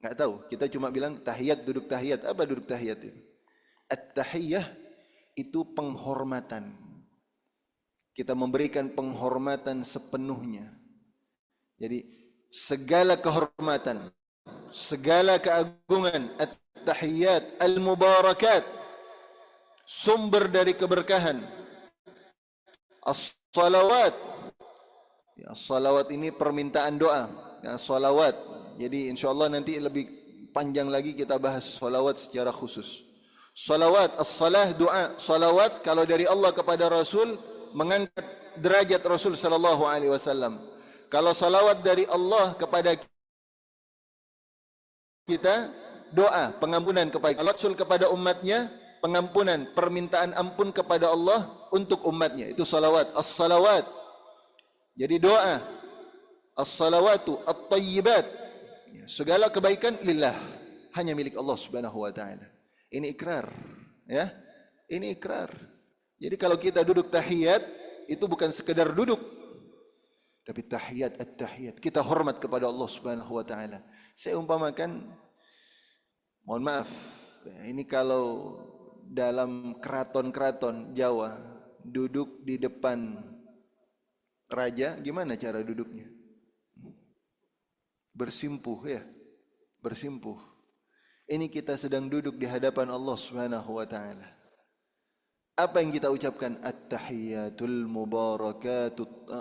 Enggak tahu. Kita cuma bilang tahiyat, duduk tahiyat. Apa duduk tahiyat itu? At-tahiyyah itu penghormatan. Kita memberikan penghormatan sepenuhnya. Jadi segala kehormatan, segala keagungan, at-tahiyyat al-mubarakat, sumber dari keberkahan, as-salawat. Ya, as-salawat ini permintaan doa, ya, salawat. Jadi insyaAllah nanti lebih panjang lagi kita bahas salawat secara khusus. Salawat, as-salah, doa. Salawat kalau dari Allah kepada Rasul, mengangkat derajat Rasul sallallahu alaihi wasallam. Kalau salawat dari Allah kepada kita, doa, pengampunan kepada Rasul kepada umatnya, pengampunan, permintaan ampun kepada Allah untuk umatnya. Itu salawat, as-salawat. Jadi doa, as-salawatu at-tayyibat, segala kebaikan lillah, hanya milik Allah Subhanahu wa taala. Ini ikrar, ya. Ini ikrar. Jadi kalau kita duduk tahiyat, itu bukan sekedar duduk, tapi tahiyat, at-tahiyat. Kita hormat kepada Allah Subhanahu wa taala. Saya umpamakan, mohon maaf, ini kalau dalam keraton-keraton Jawa, duduk di depan raja, gimana cara duduknya? Bersimpuh, ya. Bersimpuh. Ini kita sedang duduk di hadapan Allah Subhanahu wa taala. Apa yang kita ucapkan? At-tahiyyatul mubarakatut,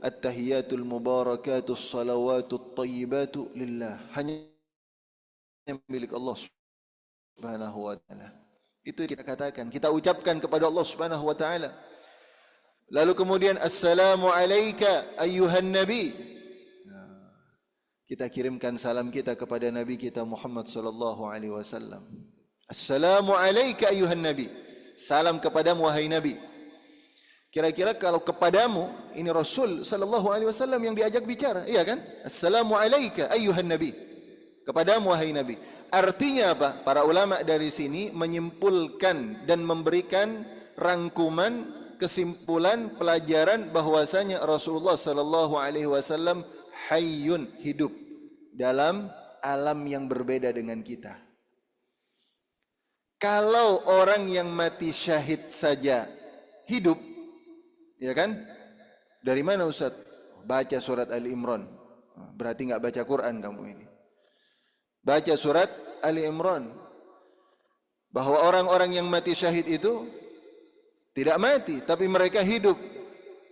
at-tahiyyatul mubarakatuh, salawatut tayyibatu lillah. Hanya milik Allah Subhanahu wa taala. Itu kita katakan, kita ucapkan kepada Allah Subhanahu wa taala. Lalu kemudian assalamu alayka ayyuhan nabi. Kita kirimkan salam kita kepada nabi kita Muhammad sallallahu alaihi wasallam. Assalamu alayka ayyuhan nabi. Salam kepadamu wahai nabi. Kira-kira kalau kepadamu, ini Rasul sallallahu alaihi wasallam yang diajak bicara, iya kan? Assalamu alayka ayyuhan nabi. Kepadamu wahai nabi. Artinya apa? Para ulama dari sini menyimpulkan dan memberikan rangkuman, kesimpulan, pelajaran bahwasanya Rasulullah sallallahu alaihi wasallam hayyun, hidup dalam alam yang berbeda dengan kita. Kalau orang yang mati syahid saja hidup, ya kan? Dari mana Ustaz? Baca surat Ali Imran. Berarti enggak baca Quran kamu ini. Baca surat Ali Imran. Bahwa orang-orang yang mati syahid itu tidak mati, tapi mereka hidup.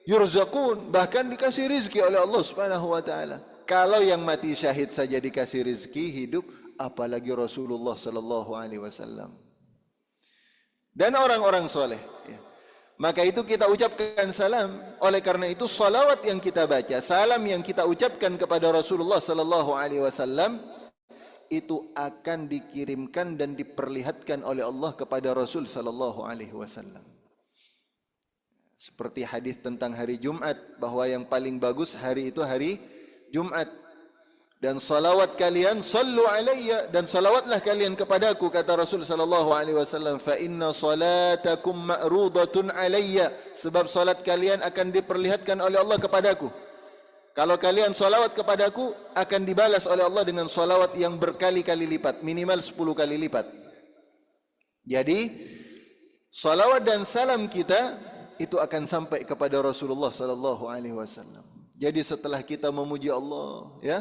Yurzaqun, bahkan dikasih rizki oleh Allah Subhanahu wa taala. Kalau yang mati syahid saja dikasih rizki hidup, apalagi Rasulullah sallallahu alaihi wasallam. Dan orang-orang soleh, ya. Maka itu kita ucapkan salam. Oleh karena itu salawat yang kita baca, salam yang kita ucapkan kepada Rasulullah sallallahu alaihi wasallam itu akan dikirimkan dan diperlihatkan oleh Allah kepada Rasul sallallahu alaihi wasallam. Seperti hadis tentang hari Jumat, bahwa yang paling bagus hari itu hari Jumat. Dan salawat kalian, sallu alayya, dan salawatlah kalian kepadaku, kata Rasul sallallahu alaihi wasallam, fa inna salatakum ma'rudatun alayya, sebab salat kalian akan diperlihatkan oleh Allah kepadaku. Kalau kalian salawat kepadaku, akan dibalas oleh Allah dengan salawat yang berkali-kali lipat, minimal 10 kali lipat. Jadi salawat dan salam kita itu akan sampai kepada Rasulullah sallallahu alaihi wasallam. Jadi setelah kita memuji Allah, ya,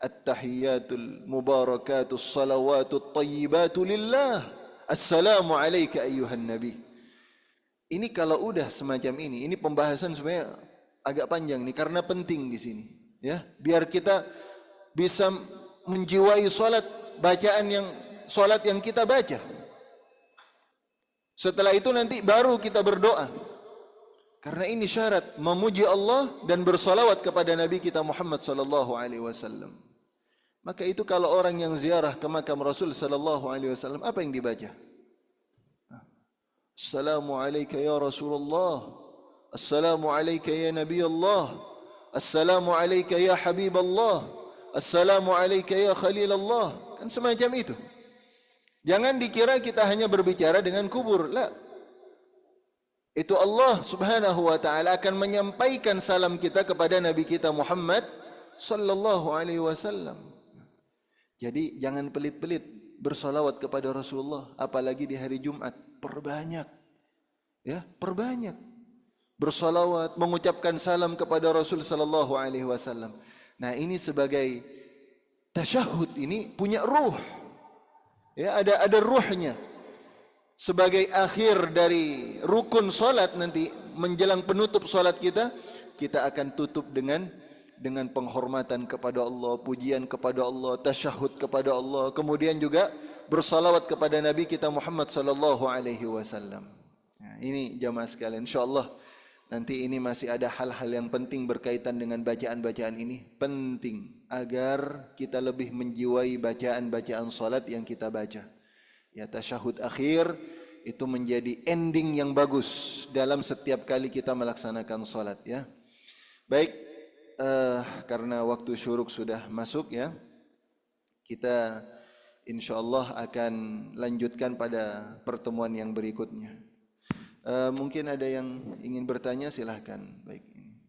at-tahiyyatul mubarakatus salawatut tayyibatu lillah. Assalamu alayka ayyuhan nabi. Ini kalau udah semacam ini pembahasan sebenarnya agak panjang nih karena penting di sini, ya. Biar kita bisa menjiwai salat, salat yang kita baca. Setelah itu nanti baru kita berdoa. Karena ini syarat memuji Allah dan bersalawat kepada Nabi kita Muhammad sallallahu alaihi wasallam. Maka itu kalau orang yang ziarah ke makam Rasul sallallahu alaihi wasallam, apa yang dibaca? Assalamu alayka ya Rasulullah, assalamu alayka ya Nabi Allah, assalamu alayka ya Habib Allah, assalamu alayka ya Khalil Allah. Kan semacam itu. Jangan dikira kita hanya berbicara dengan kubur. La. Itu Allah Subhanahu wa taala akan menyampaikan salam kita kepada Nabi kita Muhammad sallallahu alaihi wasallam. Jadi jangan pelit-pelit bersolawat kepada Rasulullah, apalagi di hari Jumat. Perbanyak, ya, perbanyak. Bersolawat, mengucapkan salam kepada Rasul sallallahu alaihi wasallam. Nah, ini sebagai tasyahud, ini punya ruh. Ya, ada ruhnya. Sebagai akhir dari rukun salat nanti menjelang penutup salat kita akan tutup dengan penghormatan kepada Allah, pujian kepada Allah, tasyahud kepada Allah, kemudian juga bersalawat kepada Nabi kita Muhammad sallallahu alaihi wasallam. Nah, ini jamaah sekalian, insyaallah nanti ini masih ada hal-hal yang penting berkaitan dengan bacaan-bacaan ini, penting agar kita lebih menjiwai bacaan-bacaan salat yang kita baca. Ya, tasyahud akhir itu menjadi ending yang bagus dalam setiap kali kita melaksanakan salat, ya. Baik, karena waktu syuruk sudah masuk, ya, kita insyaallah akan lanjutkan pada pertemuan yang berikutnya. Mungkin ada yang ingin bertanya, silahkan. Baik, ini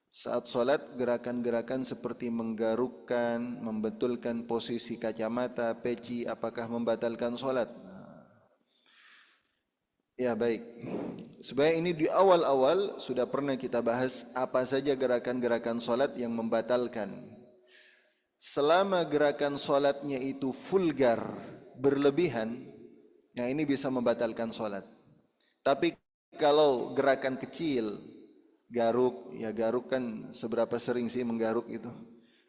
saat salat gerakan-gerakan seperti menggarukkan, membetulkan posisi kacamata, peci, apakah membatalkan salat? Ya, baik. Sebenarnya ini di awal-awal sudah pernah kita bahas apa saja gerakan-gerakan salat yang membatalkan. Selama gerakan salatnya itu vulgar, berlebihan, ya ini bisa membatalkan salat. Tapi kalau gerakan kecil, garuk, ya garuk kan seberapa sering sih menggaruk itu?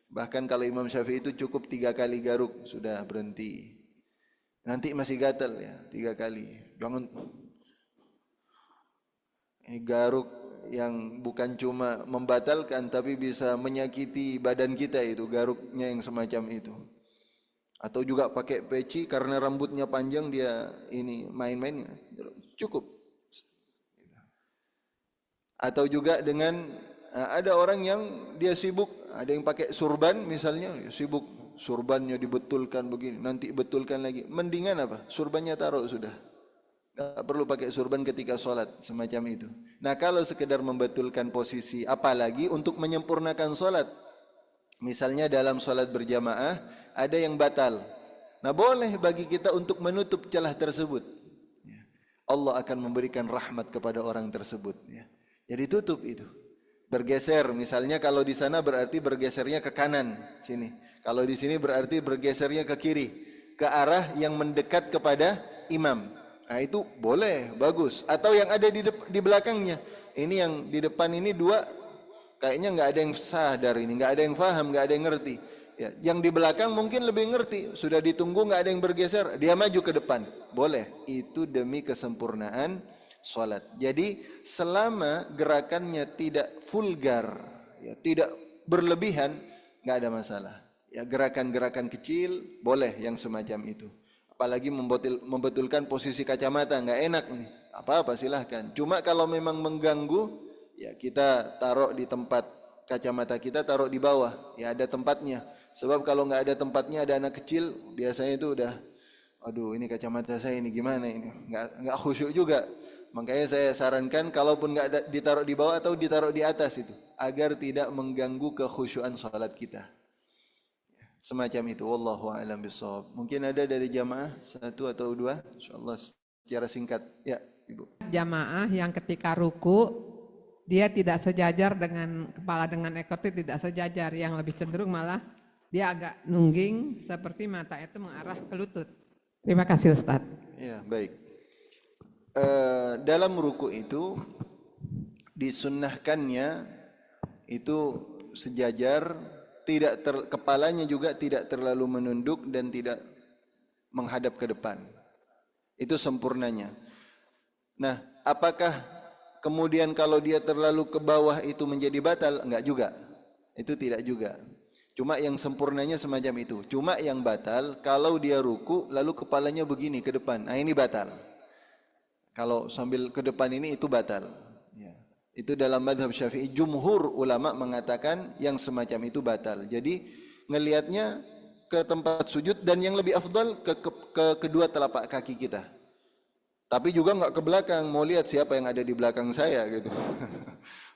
Bahkan kalau Imam Syafi'i itu cukup 3 kali garuk sudah berhenti. Nanti masih gatal, ya, 3 kali. Jangan. Ini garuk yang bukan cuma membatalkan tapi bisa menyakiti badan kita, itu garuknya yang semacam itu. Atau juga pakai peci karena rambutnya panjang dia ini main-main, cukup. Atau juga dengan ada orang yang dia sibuk, ada yang pakai surban misalnya, sibuk surbannya dibetulkan begini, nanti betulkan lagi. Mendingan apa? Surbannya taruh sudah. Tak perlu pakai surban ketika sholat, semacam itu. Nah, kalau sekedar membetulkan posisi, apalagi untuk menyempurnakan sholat. Misalnya dalam sholat berjamaah, ada yang batal. Nah, boleh bagi kita untuk menutup celah tersebut. Allah akan memberikan rahmat kepada orang tersebut. Jadi tutup itu. Bergeser, misalnya kalau di sana berarti bergesernya ke kanan, sini. Kalau di sini berarti bergesernya ke kiri, ke arah yang mendekat kepada imam. Nah, itu boleh, bagus. Atau yang ada di belakangnya. Ini yang di depan ini 2, kayaknya nggak ada yang sadar ini, nggak ada yang faham, nggak ada yang ngerti. Ya, yang di belakang mungkin lebih ngerti. Sudah ditunggu nggak ada yang bergeser, dia maju ke depan. Boleh. Itu demi kesempurnaan salat. Jadi selama gerakannya tidak vulgar, ya, tidak berlebihan, nggak ada masalah. Ya, gerakan-gerakan kecil boleh yang semacam itu. Apalagi membetulkan posisi kacamata, nggak enak ini. Apa-apa silahkan. Cuma kalau memang mengganggu, ya kita taruh di tempat kacamata kita, taruh di bawah. Ya ada tempatnya. Sebab kalau nggak ada tempatnya, ada anak kecil, biasanya itu udah, aduh ini kacamata saya ini gimana ini, nggak khusyuk juga. Makanya saya sarankan kalaupun nggak ditaruh di bawah atau ditaruh di atas itu, agar tidak mengganggu kekhusyuan salat kita. Semacam itu, wallahu a'lam bishawab. Mungkin ada dari jamaah 1 atau 2, insyaallah secara singkat. Ya, Ibu. Jamaah yang ketika ruku dia tidak sejajar dengan kepala dengan ekor, itu tidak sejajar, yang lebih cenderung malah dia agak nungging seperti mata itu mengarah ke lutut. Terima kasih Ustaz. Ya, baik. Dalam ruku itu disunnahkannya itu sejajar, kepalanya juga tidak terlalu menunduk dan tidak menghadap ke depan. Itu sempurnanya. Nah, apakah kemudian kalau dia terlalu ke bawah itu menjadi batal? Enggak juga. Itu tidak juga. Cuma yang sempurnanya semacam itu. Cuma yang batal kalau dia ruku lalu kepalanya begini ke depan. Nah, ini batal. Kalau sambil ke depan ini itu batal. Itu dalam mazhab Syafi'i, jumhur ulama mengatakan yang semacam itu batal. Jadi ngelihatnya ke tempat sujud, dan yang lebih afdal ke kedua telapak kaki kita. Tapi juga enggak ke belakang, mau lihat siapa yang ada di belakang saya gitu.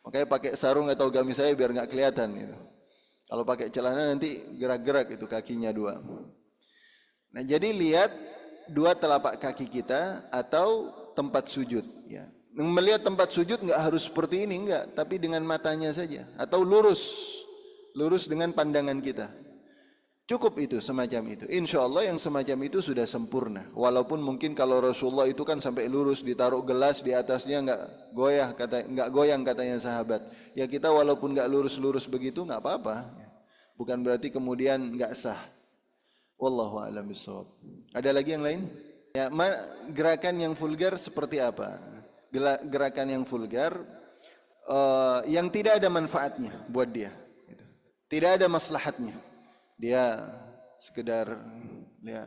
Makanya pakai sarung atau gamis saya biar enggak kelihatan gitu. Kalau pakai celana nanti gerak-gerak itu kakinya 2. Nah, jadi lihat dua telapak kaki kita atau tempat sujud. Ya. Melihat tempat sujud nggak harus seperti ini, enggak, tapi dengan matanya saja atau lurus dengan pandangan kita. Cukup itu, semacam itu. Insya Allah yang semacam itu sudah sempurna. Walaupun mungkin kalau Rasulullah itu kan sampai lurus, ditaruh gelas di atasnya nggak goyang katanya sahabat. Ya kita walaupun nggak lurus begitu nggak apa-apa. Bukan berarti kemudian nggak sah. Wallahu a'lam bishawab. Ada lagi yang lain? Ya, gerakan yang vulgar seperti apa? Gerakan yang vulgar yang tidak ada manfaatnya buat dia. Tidak ada maslahatnya. Dia sekedar ya,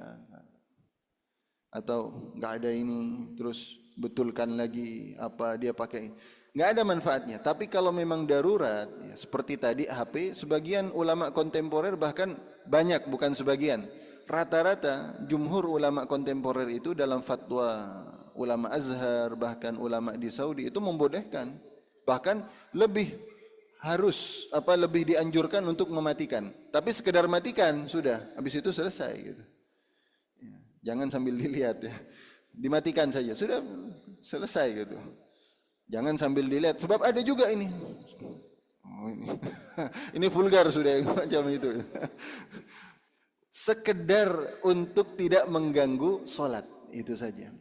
atau nggak ada ini terus betulkan lagi apa dia pakai, nggak ada manfaatnya. Tapi kalau memang darurat ya, seperti tadi HP, sebagian ulama kontemporer bahkan banyak, bukan sebagian, rata-rata jumhur ulama kontemporer itu dalam fatwa ulama Azhar bahkan ulama di Saudi itu membolehkan, bahkan lebih dianjurkan untuk mematikan. Tapi sekedar matikan sudah, habis itu selesai gitu. Ya, jangan sambil dilihat ya. Dimatikan saja, sudah selesai gitu. Jangan sambil dilihat, sebab ada juga ini. Oh, ini vulgar sudah macam itu. Sekedar untuk tidak mengganggu sholat, itu saja.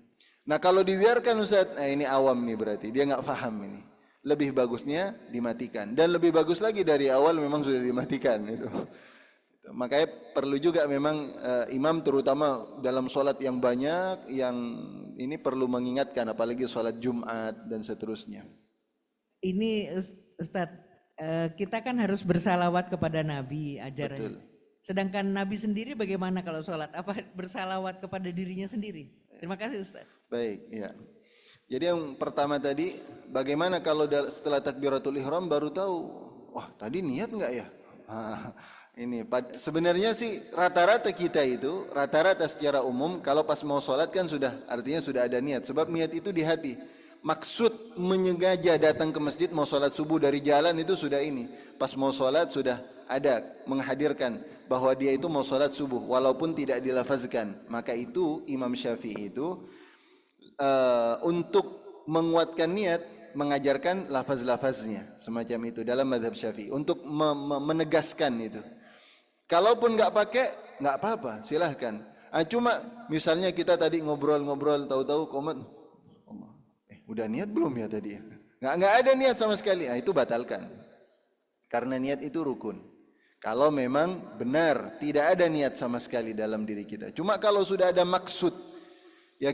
Nah kalau dibiarkan Ustaz, ini awam nih berarti, dia nggak paham ini. Lebih bagusnya dimatikan, dan lebih bagus lagi dari awal memang sudah dimatikan itu. Makanya perlu juga memang imam terutama dalam sholat yang banyak, yang ini perlu mengingatkan, apalagi sholat Jumat dan seterusnya. Ini Ustadz, kita kan harus bersalawat kepada Nabi ajarannya. Betul. Sedangkan Nabi sendiri bagaimana kalau sholat? Apa bersalawat kepada dirinya sendiri? Terima kasih Ustadz. Baik, ya. Jadi yang pertama tadi, bagaimana kalau setelah takbiratul ihram baru tahu, wah tadi niat enggak ya? Ini sebenarnya sih rata-rata kita itu, rata-rata secara umum kalau pas mau sholat kan artinya sudah ada niat. Sebab niat itu di hati. Maksud menyengaja datang ke masjid mau sholat subuh dari jalan itu sudah ini. Pas mau sholat sudah ada menghadirkan bahwa dia itu mau sholat subuh walaupun tidak dilafazkan. Maka itu Imam Syafi'i itu untuk menguatkan niat mengajarkan lafaz-lafaznya semacam itu dalam mazhab Syafi'i untuk menegaskan itu. Kalaupun nggak pakai nggak apa-apa, silahkan. Cuma misalnya kita tadi ngobrol-ngobrol tahu-tahu komat, udah niat belum ya tadi? Nggak ada niat sama sekali. Itu batalkan. Karena niat itu rukun. Kalau memang benar tidak ada niat sama sekali dalam diri kita. Cuma kalau sudah ada maksud, ya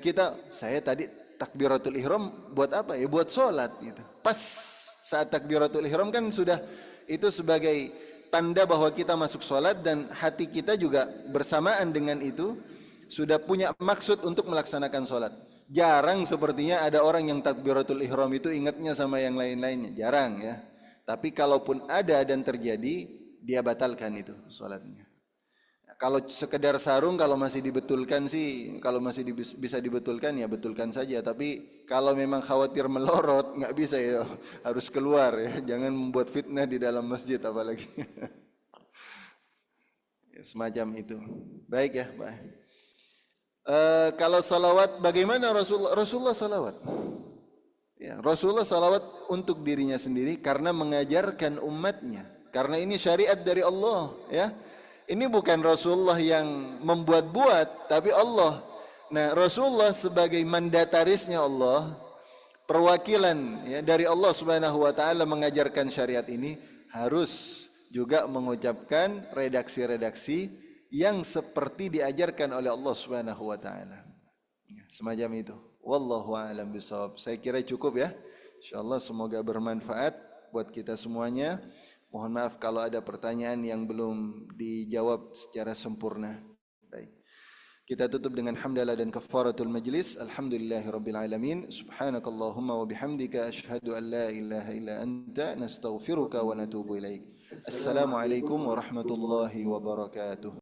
saya tadi takbiratul ihram buat apa? Ya buat sholat gitu. Pas saat takbiratul ihram kan sudah itu sebagai tanda bahwa kita masuk sholat dan hati kita juga bersamaan dengan itu sudah punya maksud untuk melaksanakan sholat. Jarang sepertinya ada orang yang takbiratul ihram itu ingatnya sama yang lain-lainnya. Jarang ya. Tapi kalaupun ada dan terjadi, dia batalkan itu sholatnya. Kalau sekedar sarung, kalau masih dibetulkan sih, kalau masih bisa dibetulkan ya betulkan saja. Tapi kalau memang khawatir melorot, nggak bisa ya, harus keluar ya. Jangan membuat fitnah di dalam masjid apalagi. Ya, semacam itu. Baik ya, Pak. Kalau salawat, bagaimana Rasulullah salawat? Ya, Rasulullah salawat untuk dirinya sendiri karena mengajarkan umatnya. Karena ini syariat dari Allah, ya. Ini bukan Rasulullah yang membuat-buat, tapi Allah. Nah, Rasulullah sebagai mandatarisnya Allah, perwakilan ya, dari Allah Subhanahu wa taala mengajarkan syariat ini harus juga mengucapkan redaksi-redaksi yang seperti diajarkan oleh Allah Subhanahu wa taala. Semacam itu. Wallahu a'lam bishawab. Saya kira cukup ya. Insyaallah semoga bermanfaat buat kita semuanya. Mohon maaf kalau ada pertanyaan yang belum dijawab secara sempurna. Baik. Kita tutup dengan hamdalah dan kafaratul majlis. Alhamdulillahirabbil alamin. Subhanakallahumma wa bihamdika asyhadu an la ilaha illa anta nastaghfiruka wa natubu ilaik. Assalamualaikum warahmatullahi wabarakatuh.